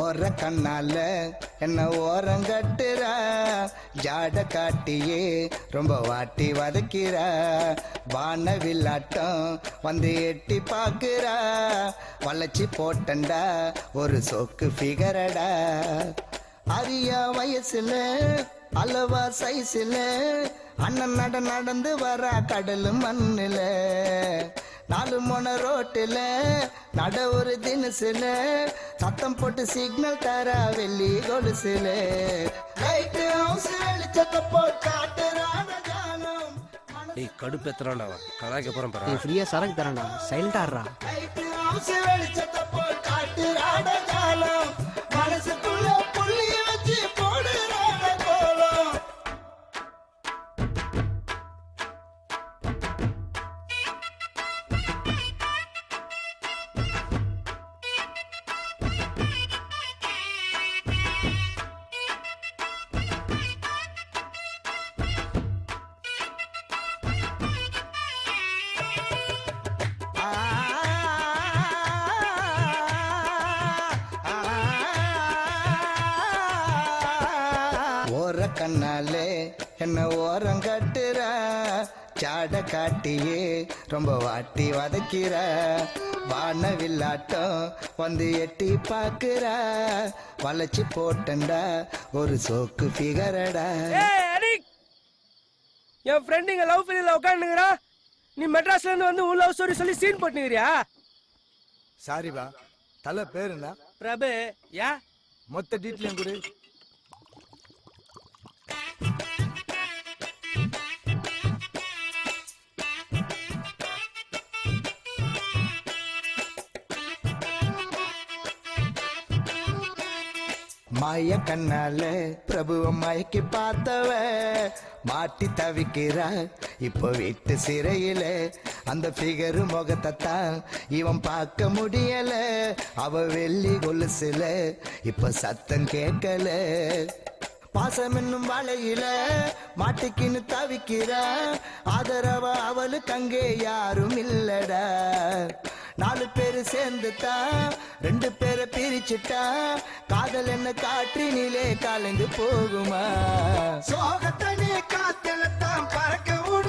ஓர கண்ணால என்ன ஓரங்கட்டுறா, ஜாட காட்டியே ரொம்ப வாட்டி வதக்கிறா, வானவில்லாட்டம் வந்து எட்டி பாக்குறா, வளைச்சி போட்டண்டா ஒரு சொக்கு ஃபிகரடா. அரியா வயசுல அளவா சைஸ்ல அண்ணன் நடந்து வரா கடலு மண்ணுல, நாலு மொன ரோட்டுல நட ஒரு தினசுல, சத்தம் போட்டு சிக்னல் தரா வெள்ளி கொலுசுல, லைட் ஹவுஸ் வெளிச்சத்தை போட்டு காட்டுறான ஜானம். டேய் கடுப்பு எத்தறான்டா கலாய்க்க போறேன் பாரு. டேய் ஃப்ரீயா சரக்கு தரேன்டா, சைலண்டா ஆடுறா. லைட் ஹவுஸ் வெளிச்சத்தை போட்டு காட்டுறான ஜானம், மனசுக்குள்ள புள்ளி வச்சு போடுறான கோலம். ஓர கண்ணாலே என்ன ஓரம் கட்டுறா, சாட காட்டியே ரொம்ப வாட்டி வதக்கிறா, வானவில்லாட்டம் வந்து எட்டி பாக்குறா, வளைச்சி போட்டண்டா ஒரு சோக்கு ஃபிகரடா. என் ஃப்ரெண்ட் இங்க லவ் ஃபெயிலியர்ல உட்காந்துங்கறா, நீ மெட்ராஸ்ல இருந்து வந்து உன் லவ் ஸ்டோரி சொல்லி சீன் போட்டுங்கறியா? சாரிபா, தலை பேர் என்ன? பிரபு. யா மொத்த டீட்டெயிலும் கொடு. மாய கண்ணால பிரபுவ மயக்கி பார்த்தவ மாட்டி தவிக்கிறா இப்போ வீட்டு சிறையில, அந்த ஃபிகரு முகத்தை தான் இவன் பார்க்க முடியல, அவ வெள்ளி கொலுசுல இப்ப சத்தம் கேட்கல, பாசம் என்னும் வலையில மாட்டிக்கின்னு தவிக்கிறா, ஆதரவ அவளுக்கு அங்கே யாரும் இல்லடா, நாலு பேரு சேர்ந்துட்டா ரெண்டு பேரை பிரிச்சுட்டா, காதல் என்ன காற்றினிலே கலந்து போகுமா, சோகத்தனே காத்தலத்தான் பறக்க விடு.